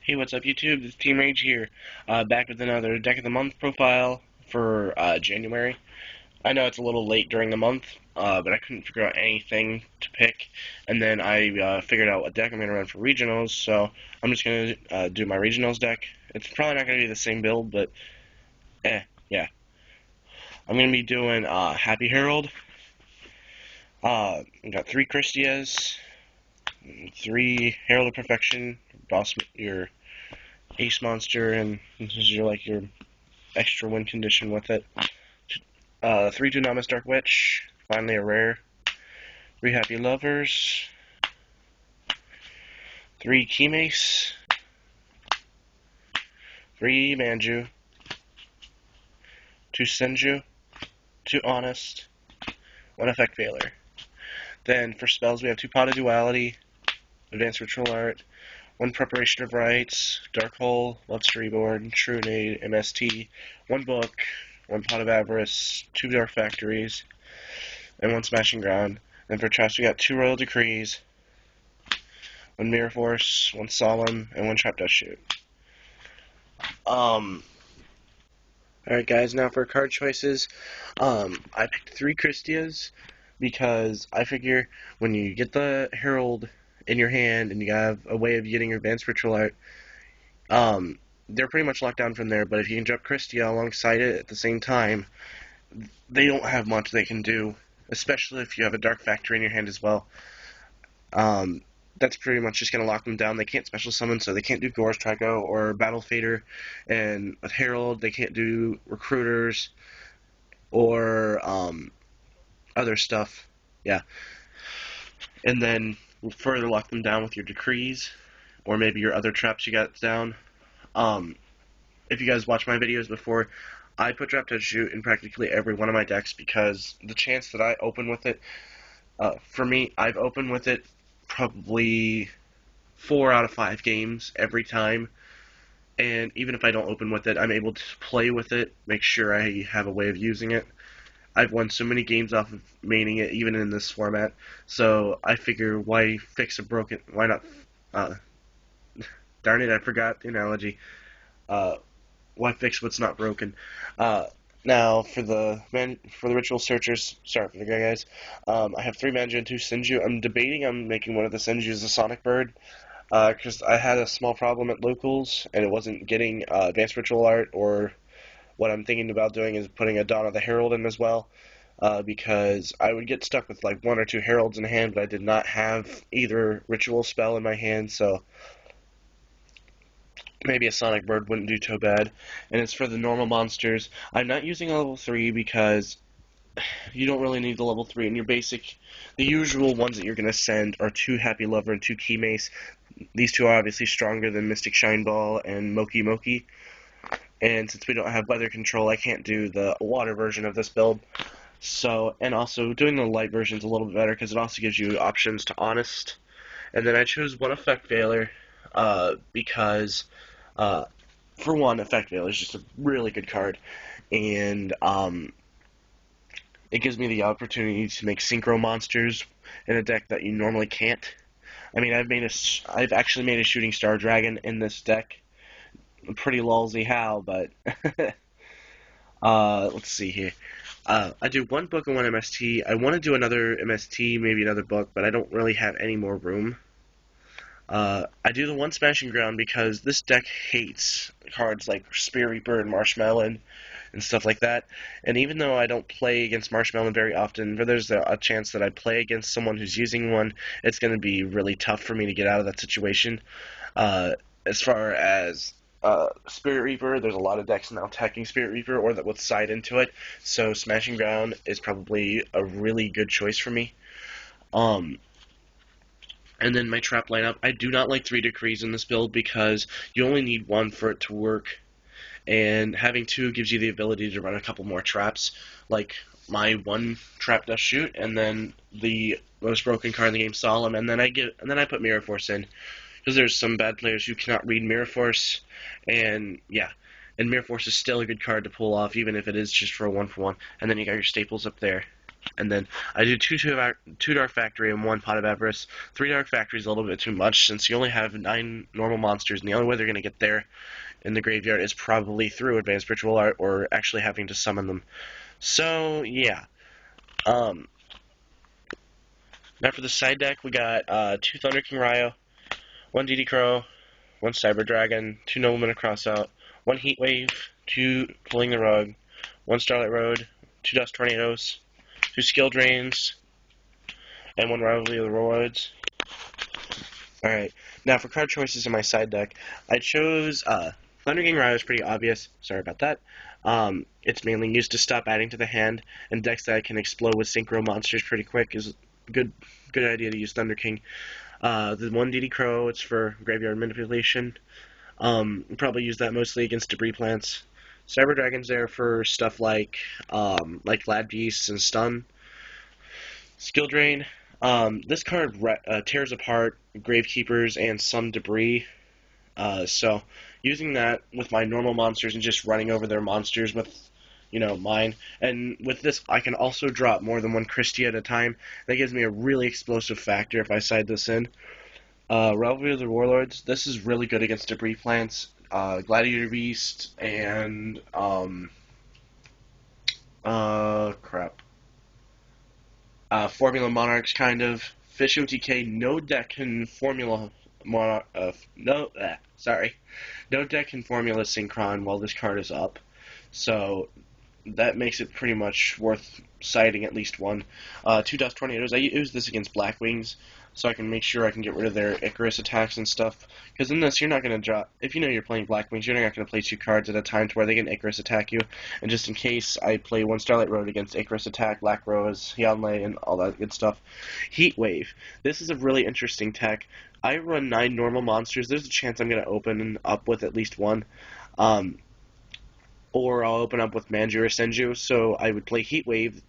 Hey, what's up, YouTube? This is Team Rage here, back with another Deck of the Month profile for January. I know it's a little late during the month, but I couldn't figure out anything to pick, and then I figured out what deck I'm going to run for regionals, so I'm just going to do my regionals deck. It's probably not going to be the same build, but yeah. I'm going to be doing Happy Herald. We got 3 Christias, 3 Herald of Perfection, boss your ace monster, and this is your extra win condition with it. 3 Dunamis Dark Witch, finally a rare. 3 Happy Lovers. 3 Keymace. 3 Manju. 2 Senju. 2 Honest. 1 Effect Failure. Then for spells we have 2 Pot of Duality. Advanced Ritual Art. 1 Preparation of Rites. Dark Hole. Love's Reborn. True Nade. MST. 1 Book. 1 Pot of Avarice. 2 Dark Factories. And 1 Smashing Ground. Then for traps we got 2 Royal Decrees. 1 Mirror Force, 1 Solemn, and 1 Trap Dust Shoot. Alright guys, now for card choices. I picked 3 Christias because I figure when you get the Herald in your hand and you have a way of getting your Advanced Ritual Art, they're pretty much locked down from there, but if you can drop Christia alongside it at the same time, they don't have much they can do, especially if you have a Dark Factory in your hand as well. That's pretty much just going to lock them down. They can't special summon, so they can't do Gore's Trico or Battle Fader. And with Herald, they can't do Recruiters or other stuff. Yeah. And then further lock them down with your Decrees or maybe your other traps you got down. If you guys watch my videos before, I put Trap Touch Shoot in practically every one of my decks because the chance that I open with it, for me, I've opened with it probably 4 out of 5 games every time, and even if I don't open with it, I'm able to play with it, make sure I have a way of using it. I've won so many games off of maining it, even in this format, so I figure why fix a broken, why not, darn it, I forgot the analogy, why fix what's not broken. Now, for the Ritual Searchers, sorry for the guys, I have 3 Manju and 2 Senju. I'm debating on making one of the Senjus a Sonic Bird, because I had a small problem at locals, and it wasn't getting Advanced Ritual Art, or what I'm thinking about doing is putting a Dawn of the Herald in as well, because I would get stuck with like 1 or 2 Heralds in hand, but I did not have either Ritual spell in my hand, so maybe a Sonic Bird wouldn't do too bad. And as for the normal monsters, I'm not using a level 3 because you don't really need the level 3 in your basic. The usual ones that you're going to send are 2 Happy Lover and 2 Keymace. These 2 are obviously stronger than Mystic Shine Ball and Moki Moki. And since we don't have weather control, I can't do the water version of this build. So, and also doing the light version is a little bit better because it also gives you options to Honest. And then I chose 1 Effect Failure because for one, Effect Veil is just a really good card, and it gives me the opportunity to make synchro monsters in a deck that you normally can't. I mean, I've actually made a Shooting Star Dragon in this deck. Pretty lolsy how, but let's see here. I do 1 book and 1 MST. I want to do another MST, maybe another book, but I don't really have any more room. I do the 1 Smashing Ground because this deck hates cards like Spear Reaper and Marshmallow and stuff like that. And even though I don't play against Marshmallow very often, but there's a chance that I play against someone who's using one, it's going to be really tough for me to get out of that situation. As far as Spirit Reaper, there's a lot of decks now attacking Spirit Reaper or that would side into it, so Smashing Ground is probably a really good choice for me. And then my trap lineup, I do not like 3 Decrees in this build because you only need 1 for it to work, and having 2 gives you the ability to run a couple more traps, like my 1 Trap Dust Shoot, and then the most broken card in the game, Solemn, and then I put Mirror Force in, because there's some bad players who cannot read Mirror Force, and yeah, and Mirror Force is still a good card to pull off, even if it is just for a 1-for-1, and then you got your staples up there. And then I do two Dark Factory and one Pot of Avarice. 3 Dark Factory is a little bit too much since you only have 9 normal monsters, and the only way they're going to get there in the graveyard is probably through Advanced Ritual Art or actually having to summon them. So, yeah. Now for the side deck, we got 2 Thunder King Ryo, 1 DD Crow, 1 Cyber Dragon, 2 Noblemen of Crossout, 1 Heat Wave, 2 Pulling the Rug, 1 Starlight Road, 2 Dust Tornadoes, 2 Skill Drains, and 1 Rivalry of the Warlords. Alright, now for card choices in my side deck, I chose Thunder King Ryo is pretty obvious. Sorry about that. It's mainly used to stop adding to the hand, and decks that can explode with synchro monsters pretty quick is a good idea to use Thunder King. The 1 DD Crow, it's for graveyard manipulation. Probably use that mostly against debris plants. Cyber Dragon's there for stuff like Glad Beasts and Stun. Skill Drain. This card tears apart Gravekeepers and some debris. So using that with my normal monsters and just running over their monsters with, mine. And with this, I can also drop more than 1 Christie at a time. That gives me a really explosive factor if I side this in. Rivalry of the Warlords. This is really good against debris plants. Gladiator Beast and Formula Monarchs, kind of. Fish OTK. No deck can Formula no deck can Formula Synchron while this card is up. So that makes it pretty much worth siding at least 1. 2 Dust Tornadoes. I use this against Blackwings, so I can make sure I can get rid of their Icarus attacks and stuff. Because in this, you're not going to drop... If you know you're playing Blackwings, you're not going to play 2 cards at a time to where they can Icarus attack you. And just in case, I play 1 Starlight Road against Icarus attack, Black Rose, Hyunlei, and all that good stuff. Heat Wave. This is a really interesting tech. I run 9 normal monsters. There's a chance I'm going to open up with at least 1. Or I'll open up with Manju or Senju, so I would play Heat Wave,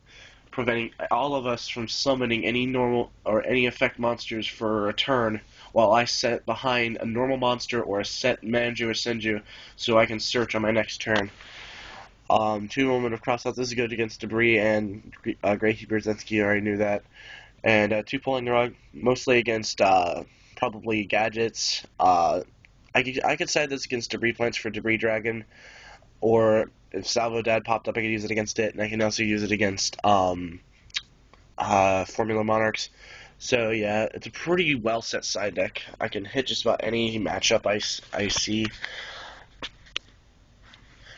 preventing all of us from summoning any normal or any effect monsters for a turn, while I set behind a normal monster or a set Manju or Senju, so I can search on my next turn. 2 Moment of Crossout. This is good against Debris and Gravekeeper Zensky, I already knew that. And 2 Pulling the Rug, mostly against probably gadgets. I could side this against Debris Plants for Debris Dragon. Or if Salvo Dad popped up, I could use it against it, and I can also use it against Formula Monarchs. So yeah, it's a pretty well set side deck. I can hit just about any matchup I see.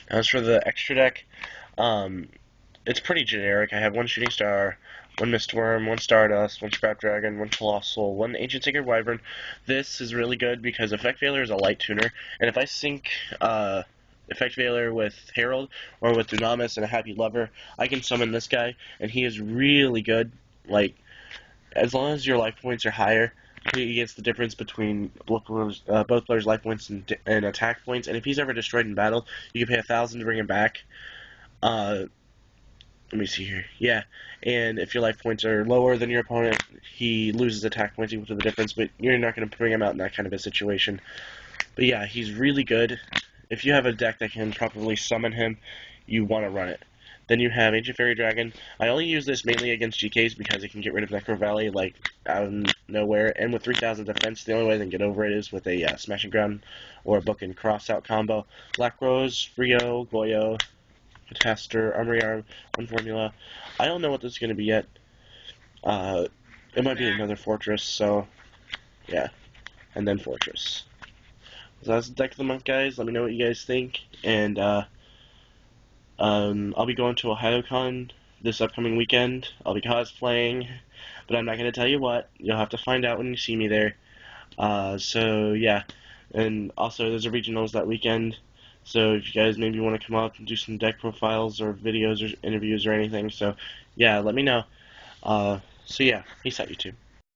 As for the extra deck, it's pretty generic. I have 1 Shooting Star, 1 Mistworm, 1 Stardust, 1 Scrap Dragon, 1 Colossal, 1 Ancient Sacred Wyvern. This is really good because Effect Veiler is a light tuner, and if I sync Effect Veiler with Herald, or with Dunamis and a Happy Lover, I can summon this guy, and he is really good. Like, as long as your life points are higher, he gets the difference between both players' life points and attack points, and if he's ever destroyed in battle, you can pay 1,000 to bring him back. Let me see here. Yeah, and if your life points are lower than your opponent, he loses attack points equal to the difference, but you're not going to bring him out in that kind of a situation. But yeah, he's really good. If you have a deck that can properly summon him, you want to run it. Then you have Ancient Fairy Dragon. I only use this mainly against GKs because it can get rid of Necro Valley, like, out of nowhere. And with 3,000 defense, the only way they can get over it is with a Smashing Ground or a Book and Crossout combo. Black Rose, Rio, Goyo, Catastor, Armory Arm, 1 Formula. I don't know what this is going to be yet. It might be another Fortress, so, yeah. And then Fortress. So that's the deck of the month, guys. Let me know what you guys think. And I'll be going to OhioCon this upcoming weekend. I'll be cosplaying, but I'm not going to tell you what. You'll have to find out when you see me there. So yeah, and also there's a regionals that weekend. So if you guys maybe want to come up and do some deck profiles or videos or interviews or anything, so yeah, let me know. So yeah, peace out, YouTube.